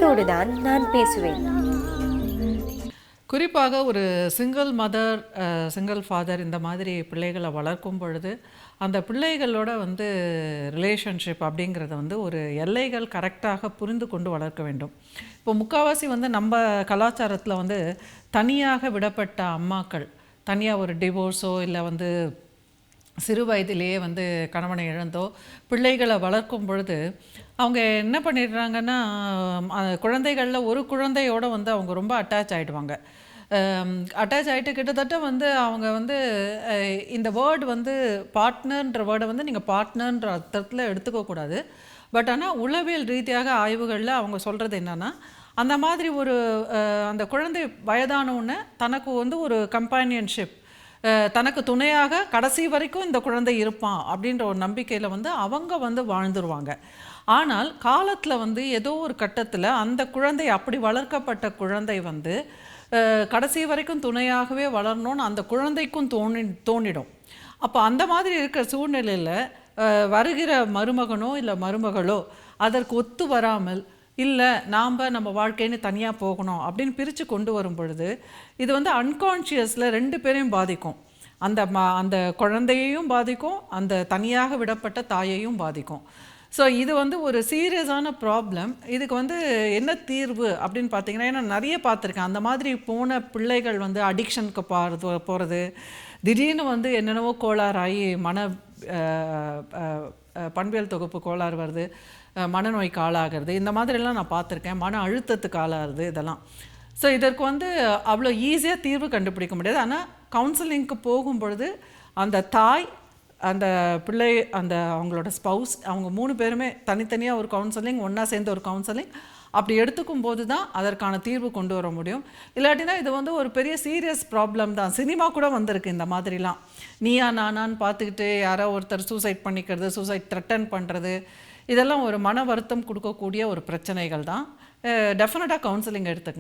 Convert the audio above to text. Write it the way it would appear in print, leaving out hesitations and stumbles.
தைரியத்தோடு தான் நான் பேசுவேன். குறிப்பாக ஒரு சிங்கிள் மதர், சிங்கிள் ஃபாதர் இந்த மாதிரி பிள்ளைகளை வளர்க்கும் பொழுது அந்த பிள்ளைகளோட ரிலேஷன்ஷிப் அப்படிங்கிறத ஒரு எல்லைகள் கரெக்டாக புரிந்து கொண்டு வளர்க்க வேண்டும். இப்போ முக்கால்வாசி நம்ம கலாச்சாரத்தில் தனியாக விடப்பட்ட அம்மாக்கள், தனியாக ஒரு டிவோர்ஸோ இல்லை சிறு வயதிலேயே கணவனை இழந்தோ பிள்ளைகளை வளர்க்கும் பொழுது அவங்க என்ன பண்ணிடுறாங்கன்னா, குழந்தைகளில் ஒரு குழந்தையோடு அவங்க ரொம்ப அட்டாச் ஆகிடுவாங்க. அட்டாச் ஆகிட்டு கிட்டத்தட்ட அவங்க இந்த வேர்டு பார்ட்னர்ன்ற வேர்டை நீங்கள் பார்ட்னர்ன்ற அர்த்தத்தில் எடுத்துக்கக்கூடாது. பட் ஆனால் உளவியல் ரீதியாக ஆய்வுகளில் அவங்க சொல்கிறது என்னென்னா, அந்த மாதிரி அந்த குழந்தை வயதானவுடனே தனக்கு ஒரு கம்பானியன்ஷிப், தனக்கு துணையாக கடைசி வரைக்கும் இந்த குழந்தை இருப்பான் அப்படின்ற ஒரு நம்பிக்கையில் அவங்க வாழ்ந்துருவாங்க. ஆனால் காலத்தில் ஏதோ ஒரு கட்டத்தில் அந்த குழந்தை, அப்படி வளர்க்கப்பட்ட குழந்தை கடைசி வரைக்கும் துணையாகவே வளரணும்னு அந்த குழந்தைக்கும் தோணிடும். அப்போ அந்த மாதிரி இருக்கிற சூழ்நிலையில் வருகிற மருமகனோ இல்லை மருமகளோ அதற்கு ஒத்து வராமல், இல்லை நம்ம வாழ்க்கைன்னு தனியாக போகணும் அப்படின்னு பிரித்து கொண்டு வரும் பொழுது இது அன்கான்ஷியஸில் ரெண்டு பேரையும் பாதிக்கும். அந்த குழந்தையையும் பாதிக்கும், அந்த தனியாக விடப்பட்ட தாயையும் பாதிக்கும். ஸோ இது ஒரு சீரியஸான ப்ராப்ளம். இதுக்கு என்ன தீர்வு அப்படின்னு பார்த்தீங்கன்னா, ஏன்னா நிறைய பார்த்துருக்கேன் அந்த மாதிரி போன பிள்ளைகள் அடிக்ஷனுக்கு போகிறது, திடீர்னு என்னென்னவோ கோளாறாகி பண்பியல் தொகுப்பு கோளாறு வருது, மனநோய்க்கு ஆளாகிறது, இந்த மாதிரிலாம் நான் பார்த்துருக்கேன். மன அழுத்தத்துக்கு ஆளாகிறது இதெல்லாம். ஸோ இதற்கு அவ்வளோ ஈஸியாக தீர்வு கண்டுபிடிக்க முடியாது. ஆனால் கவுன்சிலிங்க்கு போகும்பொழுது அந்த தாய், அந்த பிள்ளை, அவங்களோட ஸ்பவுஸ், அவங்க 3 பேருமே தனித்தனியாக ஒரு கவுன்சிலிங், ஒன்றா சேர்ந்து ஒரு கவுன்சிலிங் அப்படி எடுத்துக்கும் போது தான் அதற்கான தீர்வு கொண்டு வர முடியும். இல்லாட்டினா இது ஒரு பெரிய சீரியஸ் ப்ராப்ளம் தான். சினிமா கூட வந்திருக்கு இந்த மாதிரிலாம். நீயா நானான்னு பார்த்துக்கிட்டு யாரோ ஒருத்தர் சூசைட் பண்ணிக்கிறது, சூசைட் த்ரெட்டன் பண்ணுறது, இதெல்லாம் ஒரு மன வருத்தம் கொடுக்கக்கூடிய ஒரு பிரச்சனைகள் தான். டெஃபினட்டாக கவுன்சிலிங் எடுத்துக்கங்க.